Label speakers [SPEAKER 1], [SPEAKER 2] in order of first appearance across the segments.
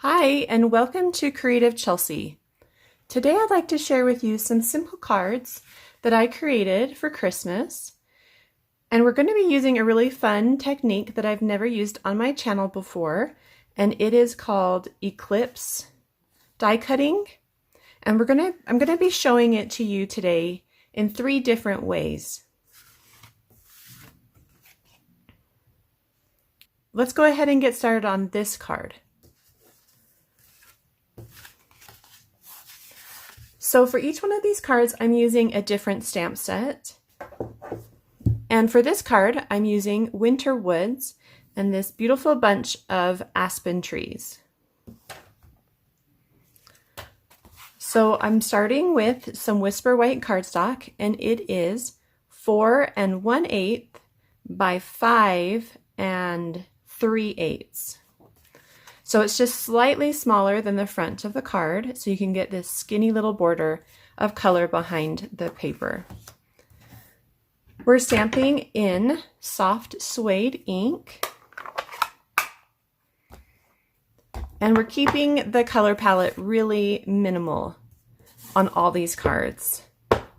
[SPEAKER 1] Hi, and welcome to Creative Chelsea. Today I'd like to share with you some simple cards that I created for Christmas. And we're going to be using a really fun technique that I've never used on my channel before, and it is called Eclipse die cutting. And I'm going to be showing it to you today in 3 different ways. Let's go ahead and get started on this card. So for each one of these cards, I'm using a different stamp set. And for this card, I'm using Winter Woods and this beautiful bunch of aspen trees. So I'm starting with some Whisper White cardstock, and it is 4 1/8 by 5 3/8. So it's just slightly smaller than the front of the card, so you can get this skinny little border of color behind the paper. We're stamping in Soft Suede ink, and we're keeping the color palette really minimal on all these cards,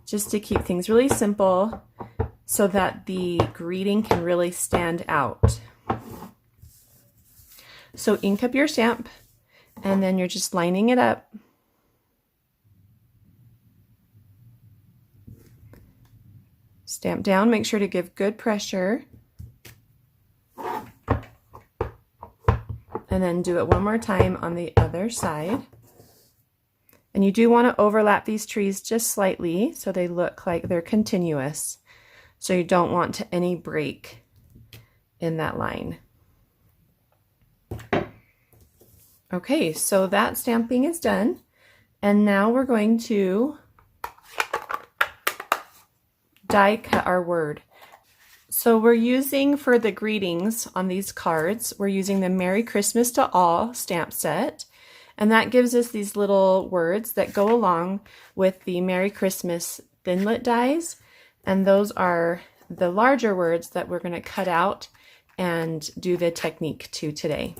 [SPEAKER 1] just to keep things really simple so that the greeting can really stand out. So ink up your stamp, and then you're just lining it up. Stamp down, make sure to give good pressure. And then do it one more time on the other side. And you do want to overlap these trees just slightly so they look like they're continuous. So you don't want any break in that line. Okay, so that stamping is done, and now we're going to die cut our word. So we're using, for the greetings on these cards, we're using the Merry Christmas to All stamp set, and that gives us these little words that go along with the Merry Christmas Thinlit dies, and those are the larger words that we're going to cut out and do the technique to today.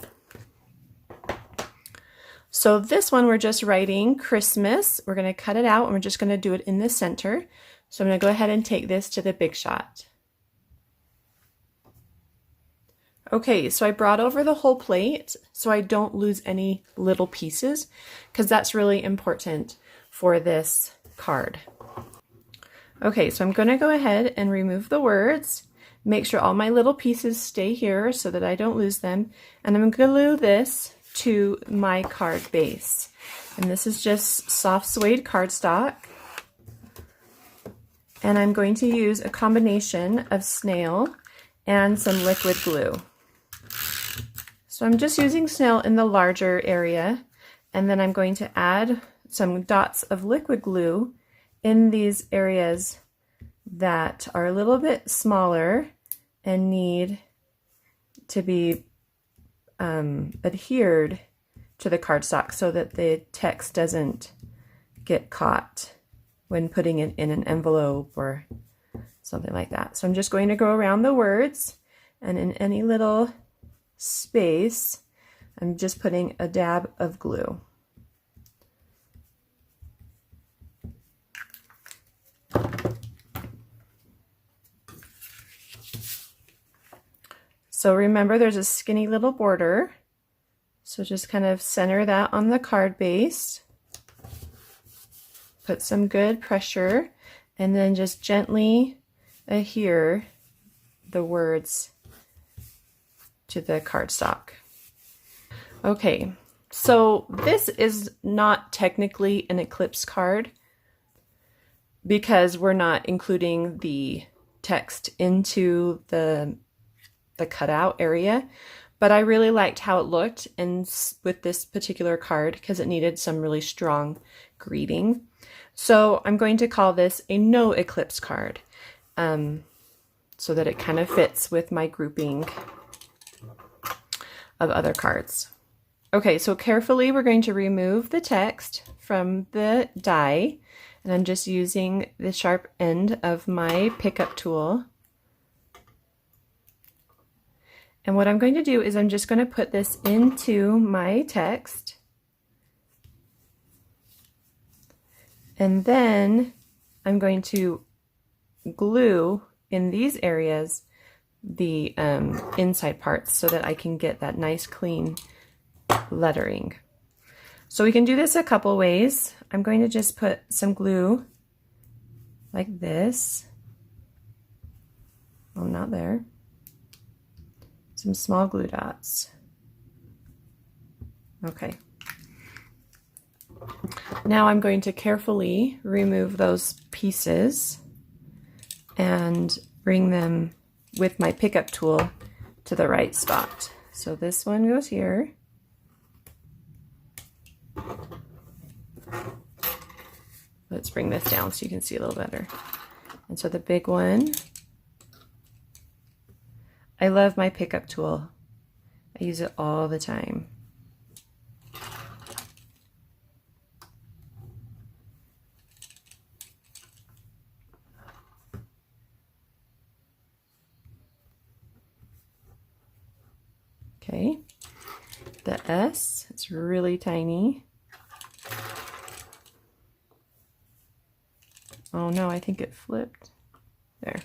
[SPEAKER 1] So this one, we're just writing Christmas. We're going to cut it out, and we're just going to do it in the center. So I'm going to go ahead and take this to the Big Shot. Okay, so I brought over the whole plate so I don't lose any little pieces, because that's really important for this card. Okay, so I'm going to go ahead and remove the words, make sure all my little pieces stay here so that I don't lose them, and I'm going to glue this to my card base. And this is just Soft Suede cardstock. And I'm going to use a combination of snail and some liquid glue. So I'm just using snail in the larger area, and then I'm going to add some dots of liquid glue in these areas that are a little bit smaller and need to be adhered to the cardstock so that the text doesn't get caught when putting it in an envelope or something like that. So I'm just going to go around the words, and in any little space, I'm just putting a dab of glue. So remember, there's a skinny little border, so just kind of center that on the card base, put some good pressure, and then just gently adhere the words to the cardstock. Okay, so this is not technically an Eclipse card because we're not including the text into the cutout area, but I really liked how it looked and with this particular card because it needed some really strong greeting. So I'm going to call this a no eclipse card, so that it kind of fits with my grouping of other cards. Okay, so carefully we're going to remove the text from the die, and I'm just using the sharp end of my pickup tool. And what I'm going to do is I'm just going to put this into my text. And then I'm going to glue in these areas the inside parts so that I can get that nice clean lettering. So we can do this a couple ways. I'm going to just put some glue like this. Oh, not there. Some small glue dots. Okay. Now I'm going to carefully remove those pieces and bring them with my pickup tool to the right spot. So this one goes here. Let's bring this down so you can see a little better. And so the big one, I love my pickup tool. I use it all the time. Okay, the S, it's really tiny. Oh no, I think it flipped. There.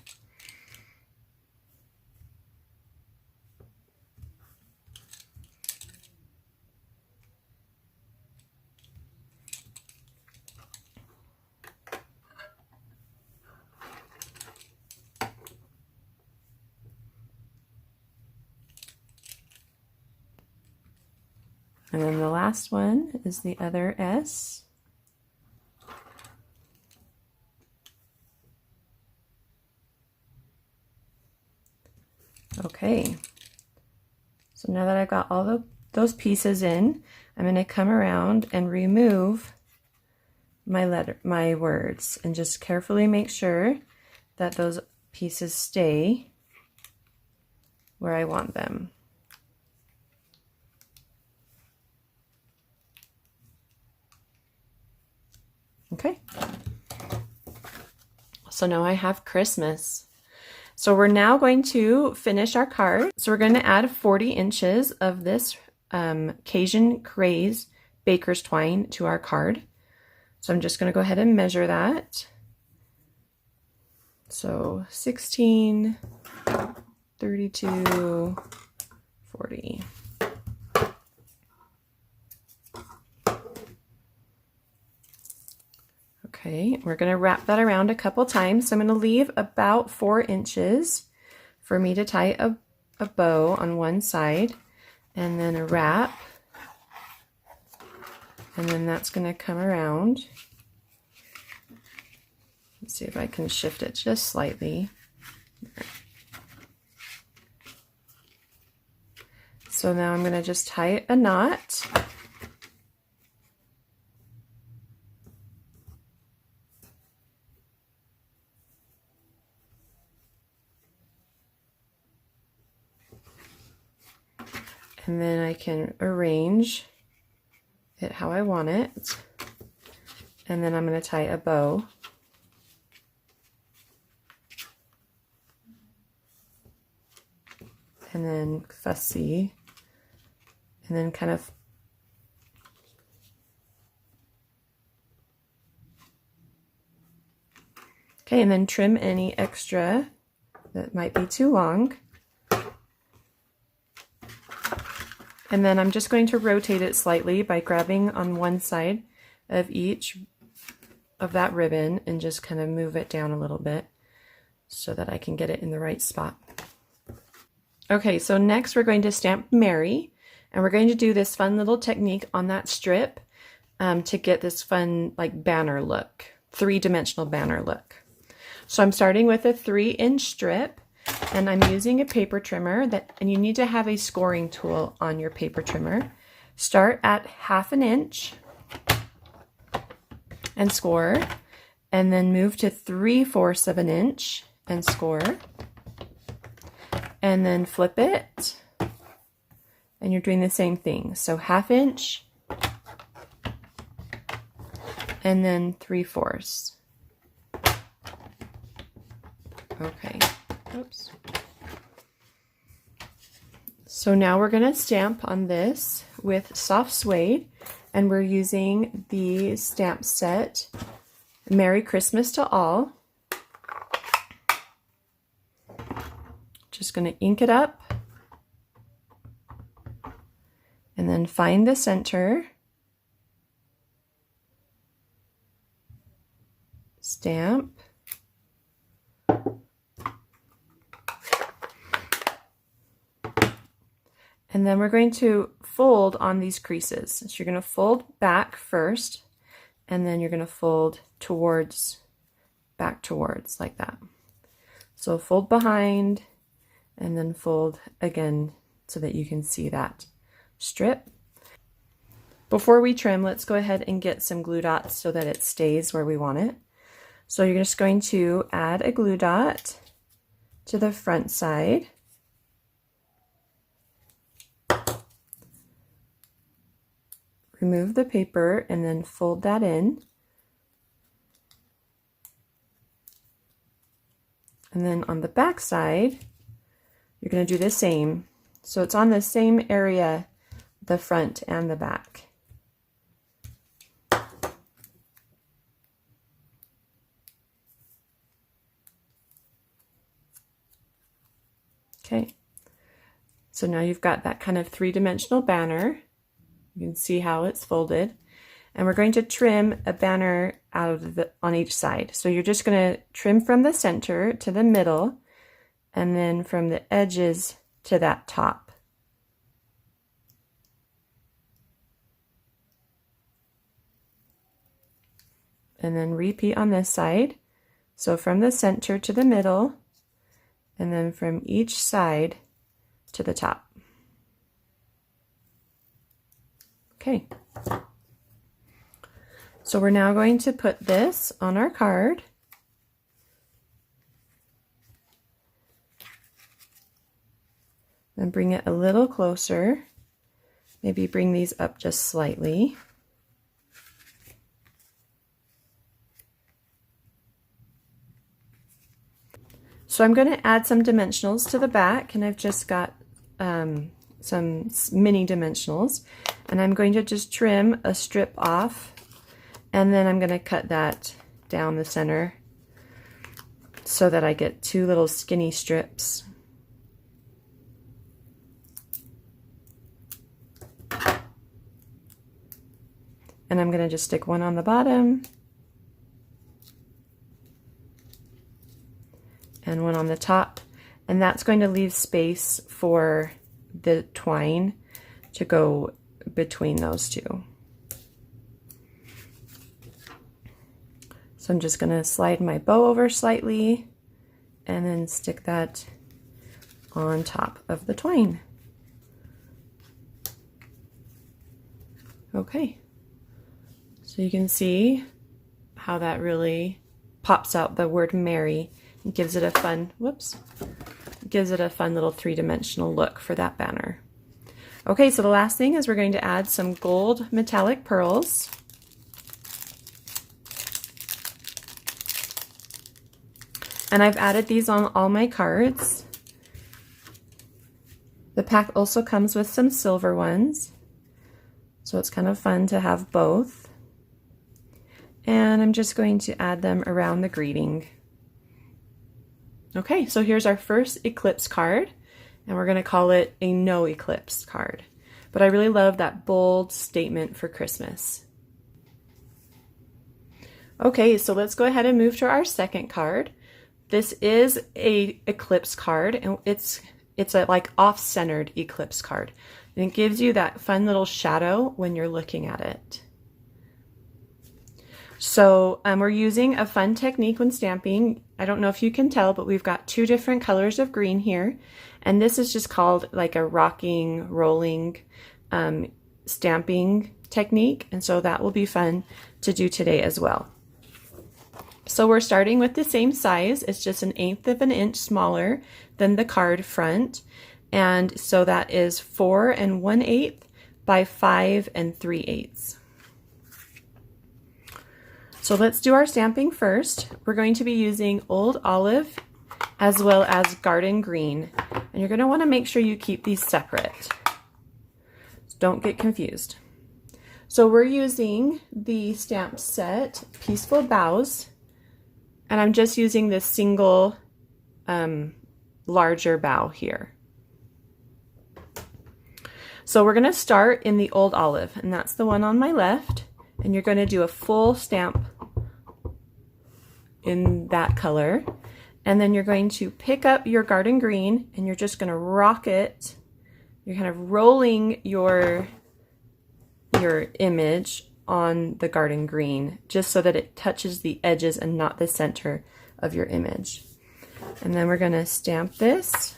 [SPEAKER 1] And then the last one is the other S. Okay, so now that I've got all those pieces in, I'm going to come around and remove my words and just carefully make sure that those pieces stay where I want them. Okay, so now I have Christmas. So we're now going to finish our card. So we're going to add 40 inches of this Cajun Craze baker's twine to our card. So I'm just going to go ahead and measure that. So 16, 32, 40. Okay, we're going to wrap that around a couple times. So I'm going to leave about 4 inches for me to tie a bow on one side and then a wrap. And then that's going to come around. Let's see if I can shift it just slightly. So now I'm going to just tie a knot. And then I can arrange it how I want it. And then I'm going to tie a bow. And then fussy. And then kind of okay, and then trim any extra that might be too long. And then I'm just going to rotate it slightly by grabbing on one side of each of that ribbon and just kind of move it down a little bit so that I can get it in the right spot. Okay, so next we're going to stamp Mary, and we're going to do this fun little technique on that strip to get this fun like banner look, three-dimensional banner look. So I'm starting with a 3-inch strip. And I'm using a paper trimmer and you need to have a scoring tool on your paper trimmer. Start at 1/2 inch and score, and then move to 3/4 of an inch and score, and then flip it, and you're doing the same thing. So 1/2 inch, and then 3/4. Okay. Oops. So now we're going to stamp on this with Soft Suede, and we're using the stamp set Merry Christmas to All. Just going to ink it up and then find the center, stamp, and then we're going to fold on these creases. So you're going to fold back first, and then you're going to fold towards, back towards, like that. So fold behind, and then fold again so that you can see that strip. Before we trim, let's go ahead and get some glue dots so that it stays where we want it. So you're just going to add a glue dot to the front side. Remove the paper and then fold that in. And then on the back side, you're going to do the same. So it's on the same area, the front and the back. Okay, so now you've got that kind of three-dimensional banner. You can see how it's folded. And we're going to trim a banner out of on each side. So you're just going to trim from the center to the middle, and then from the edges to that top. And then repeat on this side. So from the center to the middle, and then from each side to the top. Okay. So we're now going to put this on our card. And bring it a little closer. Maybe bring these up just slightly. So I'm going to add some dimensionals to the back, and I've just got some mini dimensionals, and I'm going to just trim a strip off, and then I'm going to cut that down the center so that I get two little skinny strips. And I'm going to just stick one on the bottom and one on the top, and that's going to leave space for the twine to go between those two. So I'm just going to slide my bow over slightly and then stick that on top of the twine. Okay, so you can see how that really pops out the word Merry and gives it a fun, gives it a fun little three-dimensional look for that banner. Okay, so the last thing is we're going to add some gold metallic pearls. And I've added these on all my cards. The pack also comes with some silver ones, so it's kind of fun to have both. And I'm just going to add them around the greeting. Okay, so here's our first eclipse card, and we're going to call it a no eclipse card. But I really love that bold statement for Christmas. Okay, so let's go ahead and move to our second card. This is a eclipse card, and it's a like off-centered eclipse card. And it gives you that fun little shadow when you're looking at it. So we're using a fun technique when stamping. I don't know if you can tell, but we've got two different colors of green here. And this is just called like a rocking, rolling stamping technique. And so that will be fun to do today as well. So we're starting with the same size. It's just 1/8 of an inch smaller than the card front. And so that is 4 1/8 by 5 3/8. So let's do our stamping first. We're going to be using Old Olive as well as Garden Green. And you're going to want to make sure you keep these separate. Don't get confused. So we're using the stamp set Peaceful Boughs, and I'm just using this single larger bough here. So we're going to start in the Old Olive, and that's the one on my left, and you're going to do a full stamp in that color, and then you're going to pick up your garden green and you're just going to rock it. You're kind of rolling your image on the garden green just so that it touches the edges and not the center of your image. And then we're going to stamp this.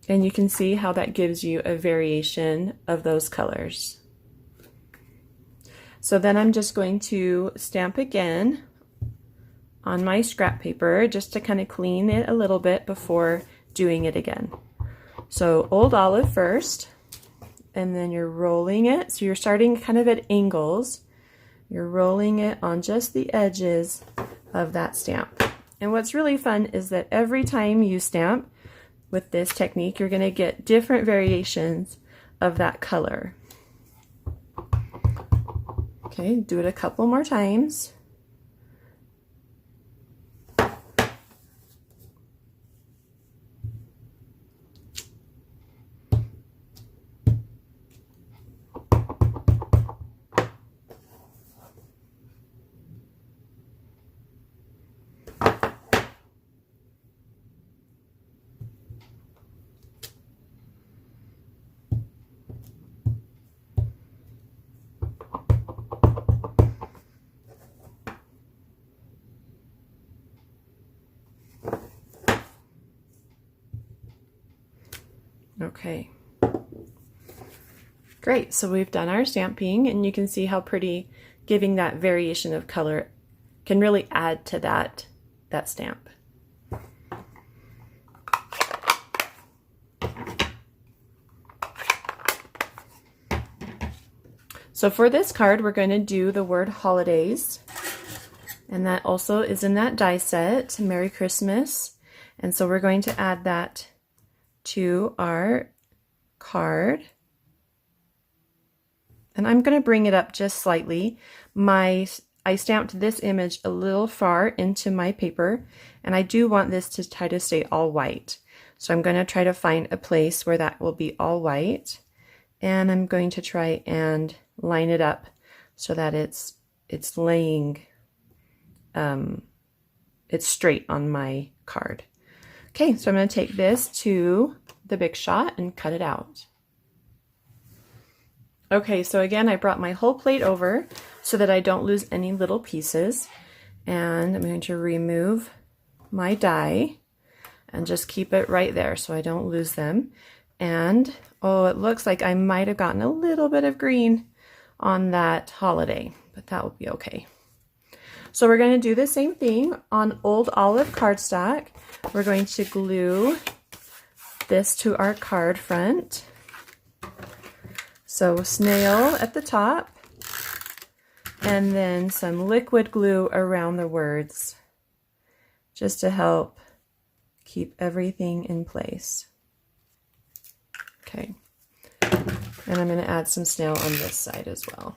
[SPEAKER 1] And you can see how that gives you a variation of those colors. So then I'm just going to stamp again on my scrap paper just to kind of clean it a little bit before doing it again. So Old Olive first, and then you're rolling it. So you're starting kind of at angles. You're rolling it on just the edges of that stamp. And what's really fun is that every time you stamp with this technique, you're going to get different variations of that color. Okay, do it a couple more times. Okay, great. So we've done our stamping, and you can see how pretty giving that variation of color can really add to that stamp. So for this card, we're going to do the word holidays, and that also is in that die set, Merry Christmas. And so we're going to add that to our card, and I'm going to bring it up just slightly. I stamped this image a little far into my paper, and I do want this to try to stay all white. So I'm going to try to find a place where that will be all white, and I'm going to try and line it up so that it's laying, it's straight on my card. Okay, so I'm going to take this to the Big Shot and cut it out. Okay, so again, I brought my whole plate over so that I don't lose any little pieces. And I'm going to remove my die and just keep it right there so I don't lose them. And, oh, it looks like I might have gotten a little bit of green on that holiday, but that will be okay. So we're going to do the same thing on Old Olive cardstock. We're going to glue this to our card front. So snail at the top, and then some liquid glue around the words just to help keep everything in place. Okay, and I'm going to add some snail on this side as well.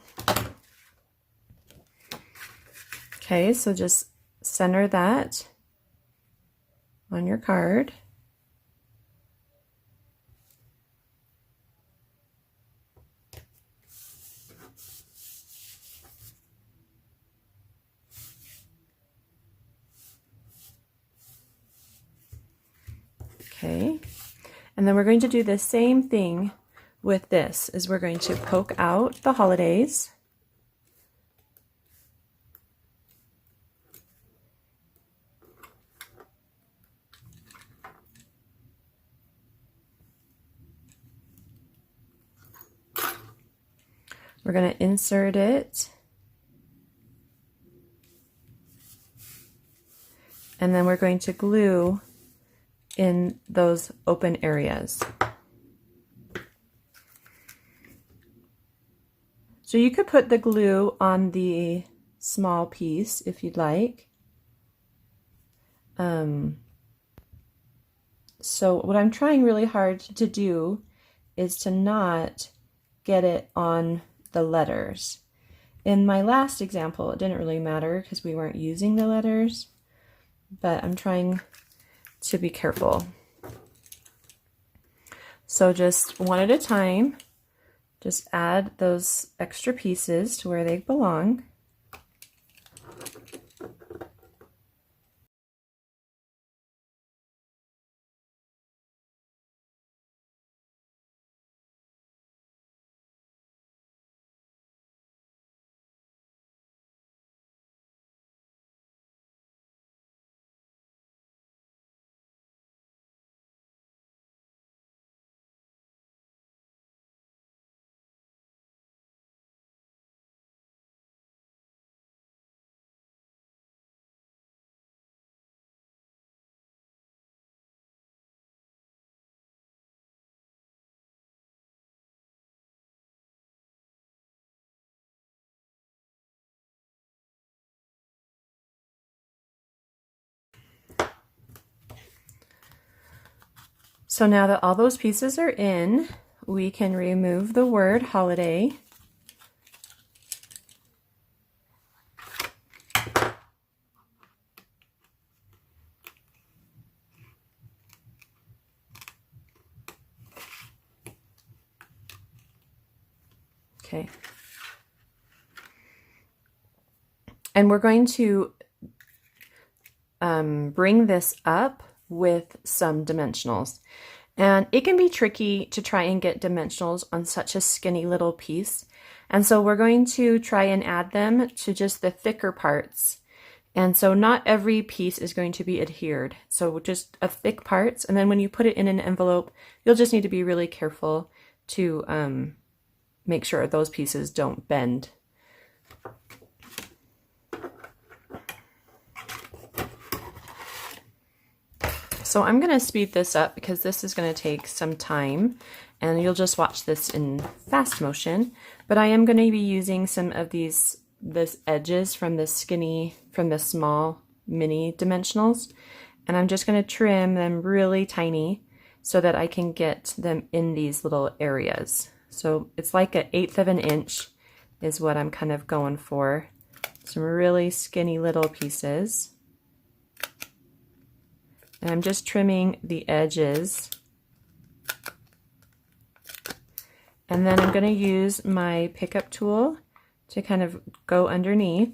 [SPEAKER 1] Okay, so just center that on your card. Okay, and then we're going to do the same thing with this, is we're going to poke out the holidays. We're going to insert it, and then we're going to glue in those open areas. So you could put the glue on the small piece if you'd like. So what I'm trying really hard to do is to not get it on the letters. In my last example, it didn't really matter because we weren't using the letters, but I'm trying to be careful. So just one at a time, just add those extra pieces to where they belong. So now that all those pieces are in, we can remove the word holiday. Okay. And we're going to bring this up with some dimensionals. And it can be tricky to try and get dimensionals on such a skinny little piece. And so we're going to try and add them to just the thicker parts. And so not every piece is going to be adhered. So just a thick parts. And then when you put it in an envelope, you'll just need to be really careful to make sure those pieces don't bend. So I'm going to speed this up because this is going to take some time and you'll just watch this in fast motion. But I am going to be using some of this edges from the small mini dimensionals. And I'm just going to trim them really tiny so that I can get them in these little areas. So it's like 1/8 of an inch is what I'm kind of going for. Some really skinny little pieces. And I'm just trimming the edges. And then I'm going to use my pickup tool to kind of go underneath.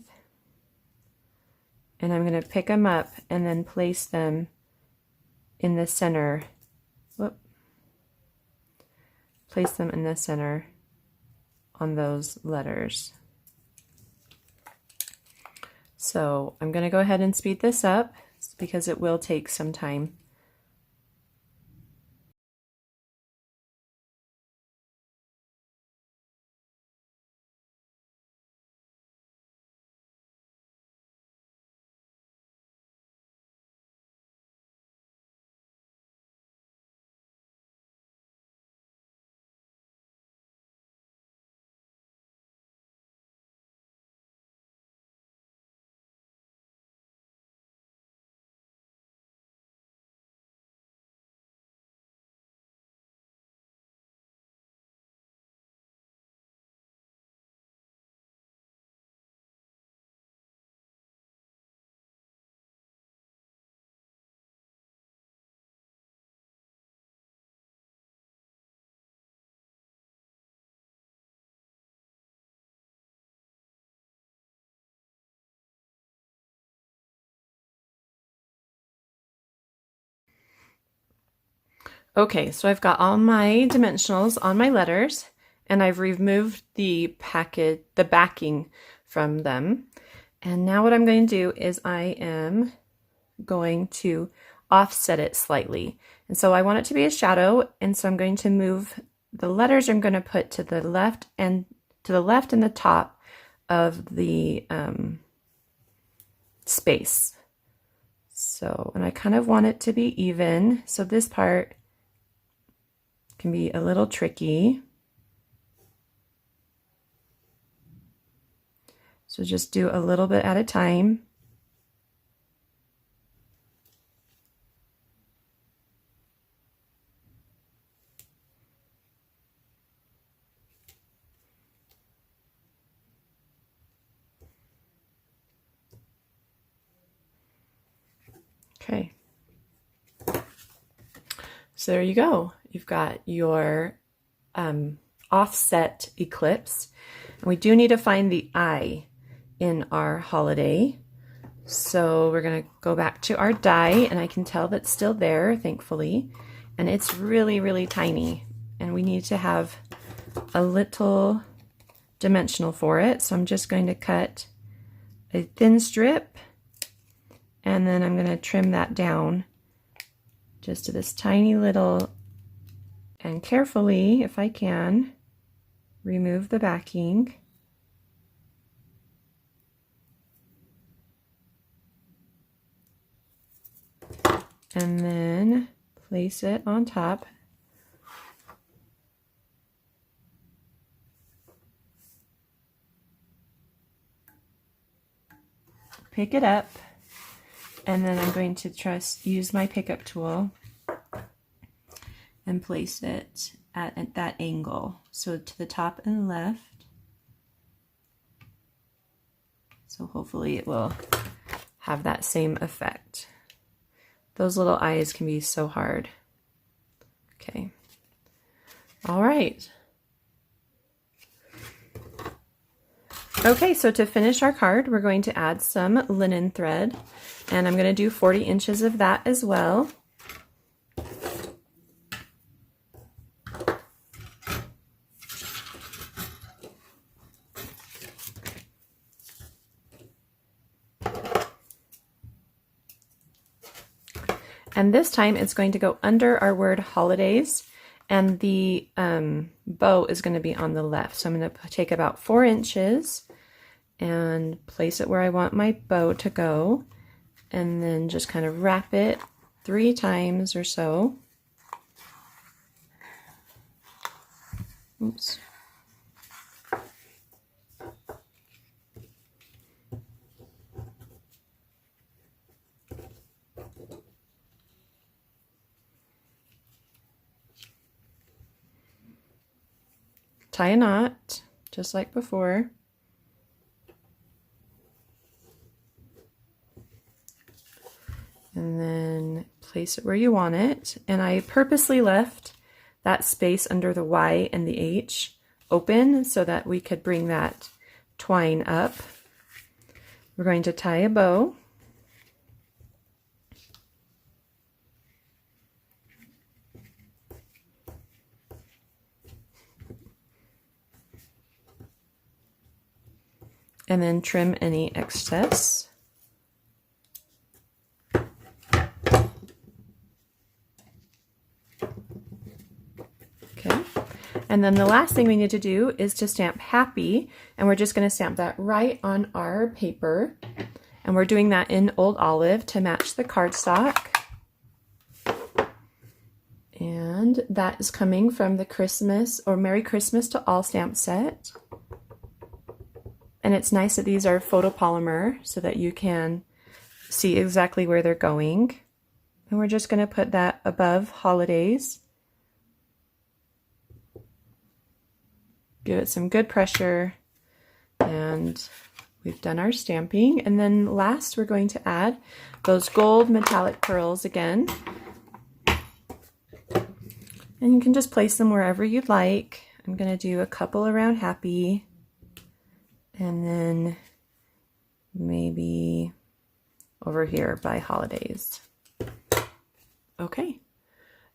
[SPEAKER 1] And I'm going to pick them up and then place them in the center. Whoop. Place them in the center on those letters. So I'm going to go ahead and speed this up because it will take some time. Okay, so I've got all my dimensionals on my letters and I've removed the backing from them. And now what I'm going to do is I am going to offset it slightly. And so I want it to be a shadow, and so I'm going to move the letters I'm going to put to the left and the top of the space. So, and I kind of want it to be even. So this part can be a little tricky. So just do a little bit at a time. Okay. So there you go. You've got your offset eclipse. And we do need to find the eye in our holiday. So we're going to go back to our die, and I can tell that's still there, thankfully. And it's really, really tiny. And we need to have a little dimensional for it. So I'm just going to cut a thin strip, and then I'm going to trim that down just to this tiny little, and carefully, if I can, remove the backing. And then place it on top. Pick it up, and then I'm going to use my pickup tool and place it at that angle. So to the top and left. So hopefully it will have that same effect. Those little eyes can be so hard. Okay. All right. Okay, so to finish our card, we're going to add some linen thread, and I'm going to do 40 inches of that as well. And this time it's going to go under our word holidays, and the bow is going to be on the left. So I'm going to take about 4 inches and place it where I want my bow to go, and then just kind of wrap it 3 times or so. Oops. Tie a knot, just like before. And then place it where you want it. And I purposely left that space under the Y and the H open so that we could bring that twine up. We're going to tie a bow. And then trim any excess. Okay. And then the last thing we need to do is to stamp happy, and we're just going to stamp that right on our paper. And we're doing that in Old Olive to match the cardstock. And that is coming from the Christmas or Merry Christmas to All stamp set. And it's nice that these are photopolymer so that you can see exactly where they're going. And we're just going to put that above holidays. Give it some good pressure, and we've done our stamping. And then last, we're going to add those gold metallic pearls again. And you can just place them wherever you'd like. I'm going to do a couple around happy, and then maybe over here by holidays. Okay.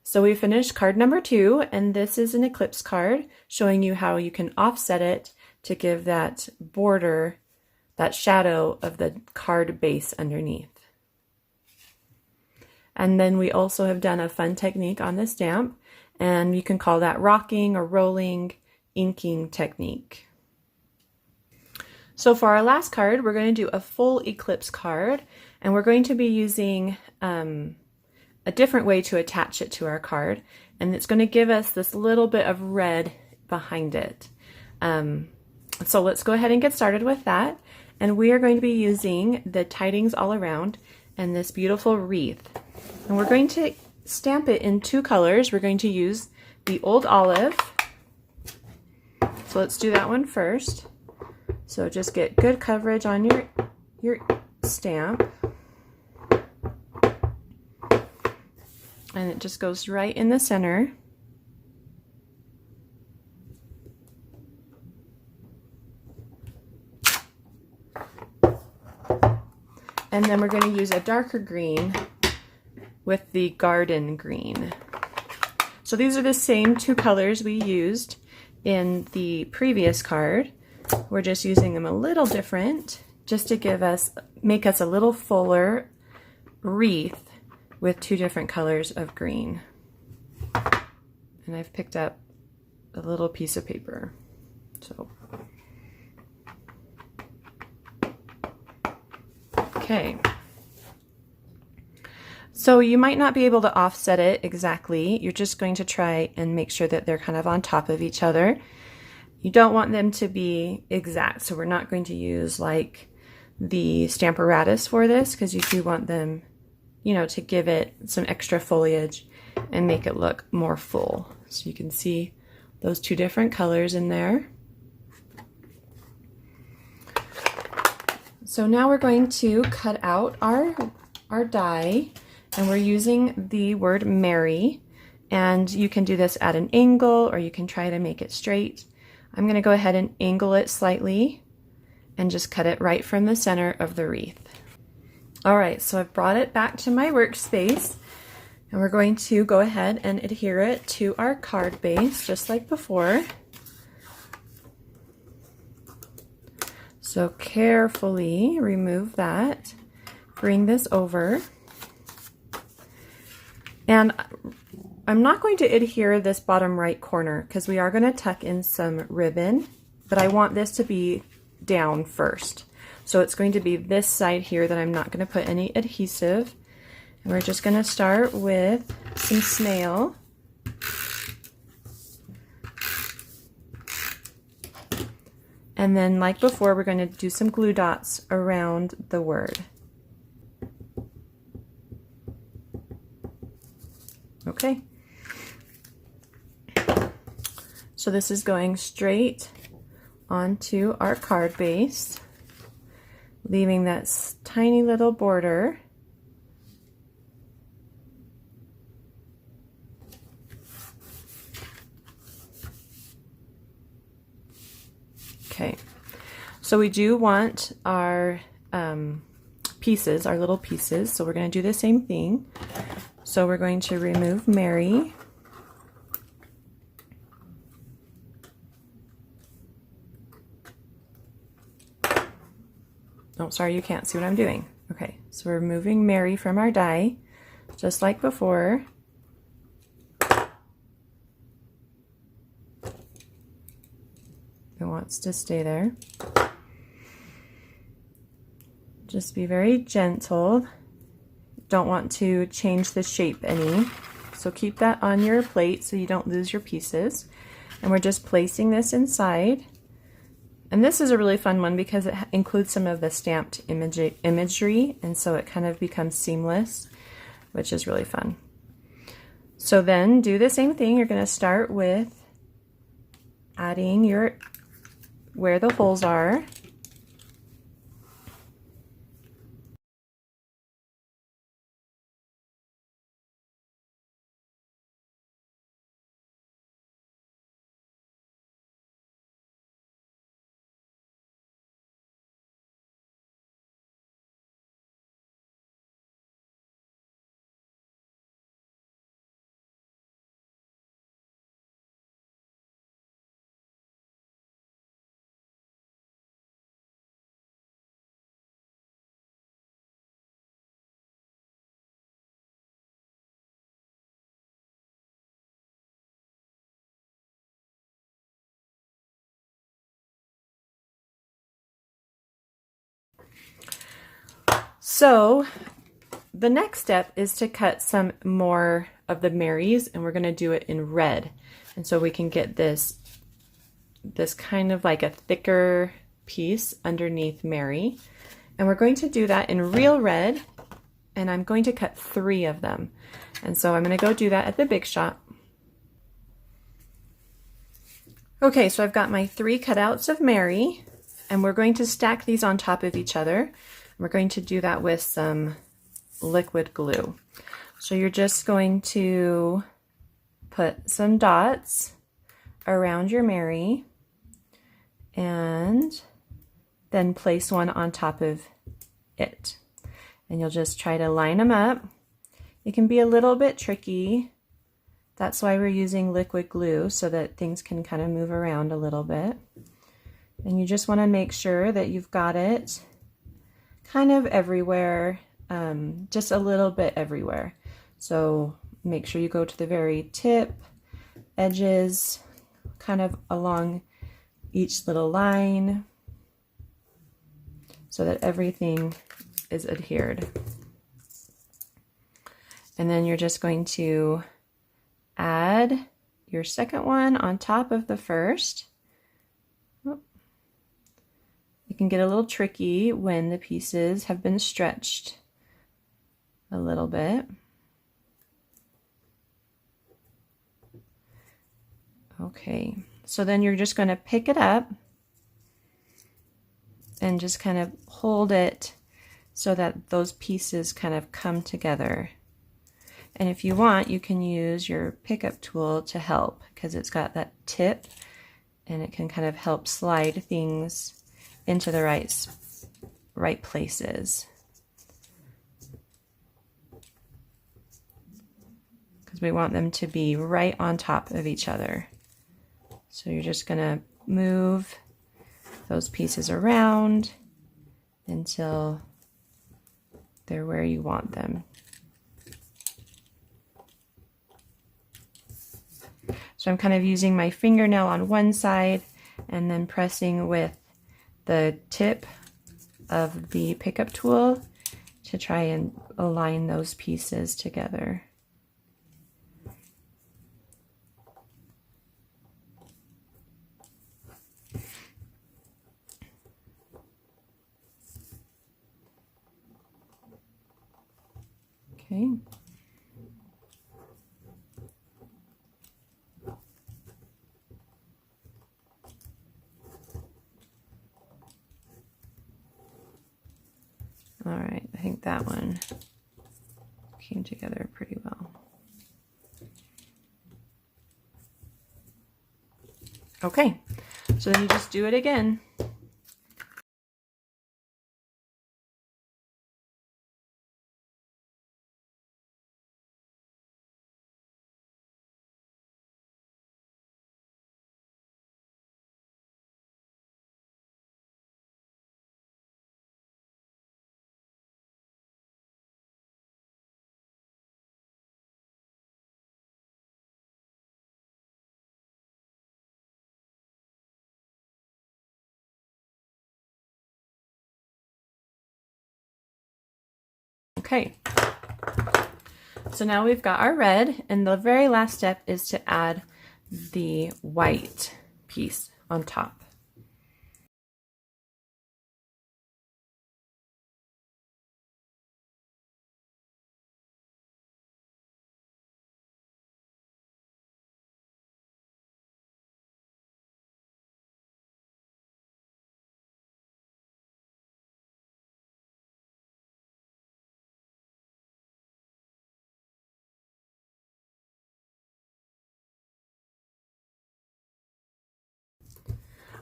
[SPEAKER 1] So we finished card number 2, and this is an eclipse card showing you how you can offset it to give that border, that shadow of the card base underneath. And then we also have done a fun technique on the stamp, and you can call that rocking or rolling inking technique. So for our last card, we're going to do a full eclipse card, and we're going to be using a different way to attach it to our card, and it's going to give us this little bit of red behind it. So let's go ahead and get started with that. And we are going to be using the tidings all around and this beautiful wreath. And we're going to stamp it in 2 colors. We're going to use the Old Olive. So let's do that one first. So just get good coverage on your stamp. And it just goes right in the center. And then we're going to use a darker green with the garden green. So these are the same 2 colors we used in the previous card. We're just using them a little different just to make us a little fuller wreath with 2 different colors of green. And I've picked up a little piece of paper. Okay. So you might not be able to offset it exactly. You're just going to try and make sure that they're kind of on top of each other. You don't want them to be exact, so we're not going to use like the Stamparatus for this, because you do want them, you know, to give it some extra foliage and make it look more full. So you can see those 2 different colors in there. So now we're going to cut out our die, and we're using the word Mary, and you can do this at an angle or you can try to make it straight. I'm going to go ahead and angle it slightly and just cut it right from the center of the wreath. All right, so I've brought it back to my workspace, and we're going to go ahead and adhere it to our card base just like before. So carefully remove that, bring this over, and I'm not going to adhere this bottom right corner because we are going to tuck in some ribbon, but I want this to be down first. So it's going to be this side here that I'm not going to put any adhesive, and we're just going to start with some snail. And then, like before, we're going to do some glue dots around the word. Okay. So this is going straight onto our card base, leaving that tiny little border. Okay, so we do want our pieces, our little pieces, so we're going to do the same thing. So we're going to remove Mary. Oh, sorry, you can't see what I'm doing. Okay, so we're removing Mary from our die, just like before. It wants to stay there. Just be very gentle. Don't want to change the shape any. So keep that on your plate so you don't lose your pieces. And we're just placing this inside. And this is a really fun one because it includes some of the stamped imagery, and so it kind of becomes seamless, which is really fun. So then do the same thing. You're going to start with adding where the holes are. So the next step is to cut some more of the Marys, and we're going to do it in red. And so we can get this kind of like a thicker piece underneath Mary. And we're going to do that in real red, and I'm going to cut 3 of them. And so I'm going to go do that at the big shop. Okay, so I've got my 3 cutouts of Mary, and we're going to stack these on top of each other. We're going to do that with some liquid glue. So you're just going to put some dots around your Mary and then place one on top of it. And you'll just try to line them up. It can be a little bit tricky. That's why we're using liquid glue, so that things can kind of move around a little bit. And you just want to make sure that you've got it kind of everywhere, just a little bit everywhere. So make sure you go to the very tip, edges, kind of along each little line, so that everything is adhered. And then you're just going to add your second one on top of the first. It can get a little tricky when the pieces have been stretched a little bit. Okay, so then you're just going to pick it up and just kind of hold it so that those pieces kind of come together. And if you want, you can use your pickup tool to help, because it's got that tip and it can kind of help slide things into the right places. Because we want them to be right on top of each other. So you're just going to move those pieces around until they're where you want them. So I'm kind of using my fingernail on one side and then pressing with the tip of the pickup tool to try and align those pieces together. Okay. All right, I think that one came together pretty well. Okay, so then you just do it again. Okay, so now we've got our red, and the very last step is to add the white piece on top.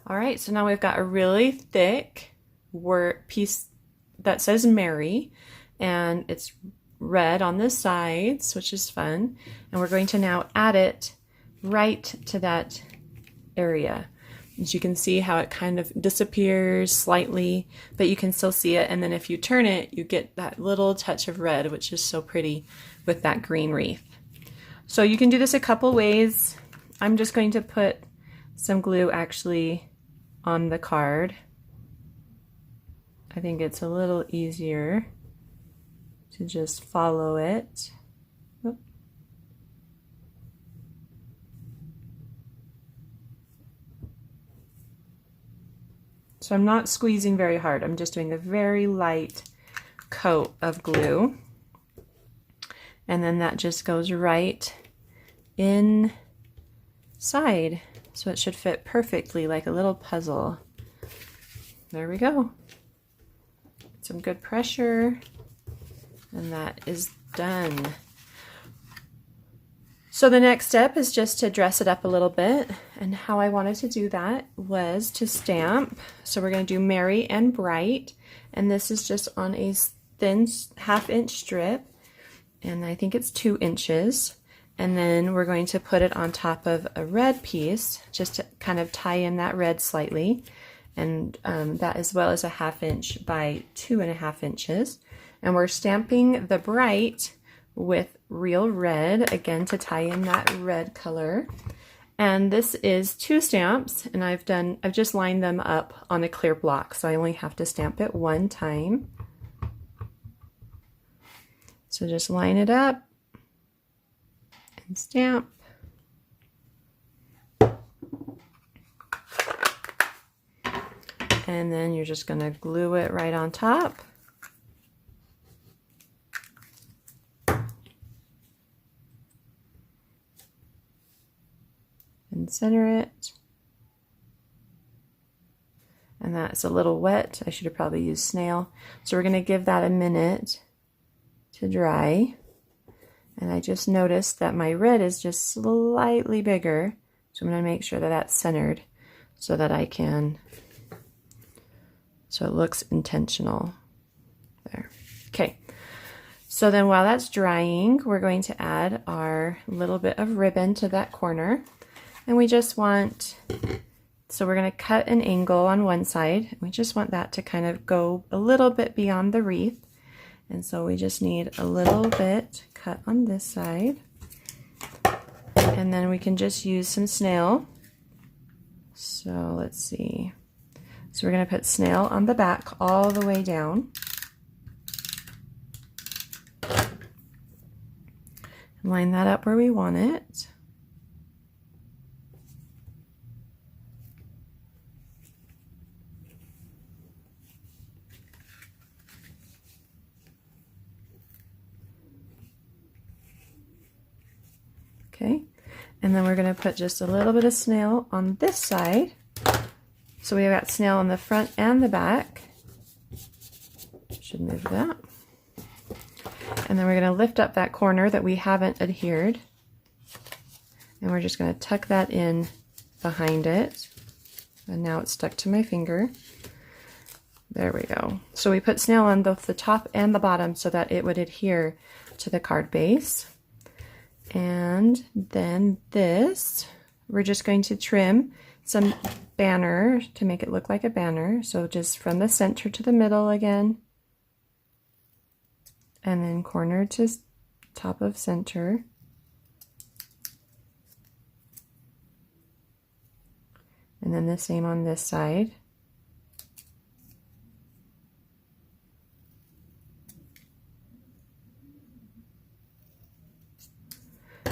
[SPEAKER 1] All right, so now we've got a really thick piece that says Mary, and it's red on the sides, which is fun. And we're going to now add it right to that area. As you can see how it kind of disappears slightly, but you can still see it. And then if you turn it, you get that little touch of red, which is so pretty with that green wreath. So you can do this a couple ways. I'm just going to put some glue actually on the card. I think it's a little easier to just follow it. So I'm not squeezing very hard. I'm just doing a very light coat of glue. And then that just goes right inside. So it should fit perfectly like a little puzzle. There we go. Some good pressure. And that is done. So the next step is just to dress it up a little bit. And how I wanted to do that was to stamp. So we're going to do Merry and Bright. And this is just on a thin 1/2 inch strip. And I think it's 2 inches. And then we're going to put it on top of a red piece just to kind of tie in that red slightly. And that as well as a 1/2 inch by 2.5 inches. And we're stamping the Bright with real red, again to tie in that red color. And this is 2 stamps, and I've just lined them up on a clear block, so I only have to stamp it 1 time. So just line it up and stamp. And then you're just going to glue it right on top. And center it. And that's a little wet. I should have probably used snail. So we're going to give that a minute to dry. And I just noticed that my red is just slightly bigger. So I'm going to make sure that that's centered so that I can, so it looks intentional. There. Okay. So then while that's drying, we're going to add our little bit of ribbon to that corner. And we just want, so we're going to cut an angle on one side. We just want that to kind of go a little bit beyond the wreath. And so we just need a little bit cut on this side. And then we can just use some snail. So let's see. So we're going to put snail on the back all the way down. Line that up where we want it. Okay, and then we're going to put just a little bit of snail on this side. So we've got snail on the front and the back. Should move that. And then we're going to lift up that corner that we haven't adhered. And we're just going to tuck that in behind it. And now it's stuck to my finger. There we go. So we put snail on both the top and the bottom so that it would adhere to the card base. And then this, we're just going to trim some banner to make it look like a banner. So just from the center to the middle again. And then corner to top of center. And then the same on this side.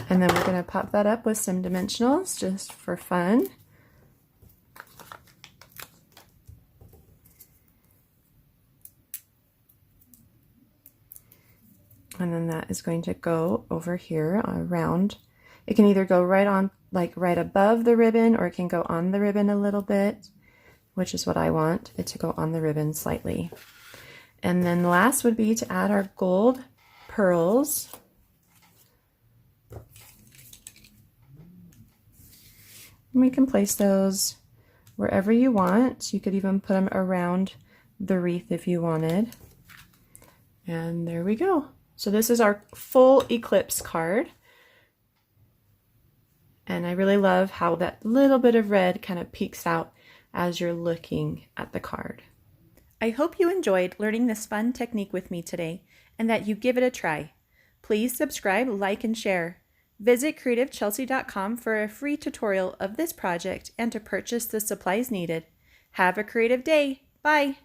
[SPEAKER 1] And then we're going to pop that up with some dimensionals just for fun. And then that is going to go over here around. It can either go right on, like right above the ribbon, or it can go on the ribbon a little bit, which is what I want it to go on the ribbon slightly. And then last would be to add our gold pearls. And we can place those wherever you want. You could even put them around the wreath if you wanted. And there we go. So this is our full Eclipse card. And I really love how that little bit of red kind of peeks out as you're looking at the card. I hope you enjoyed learning this fun technique with me today and that you give it a try. Please subscribe, like, and share. Visit creativechelsea.com for a free tutorial of this project and to purchase the supplies needed. Have a creative day. Bye!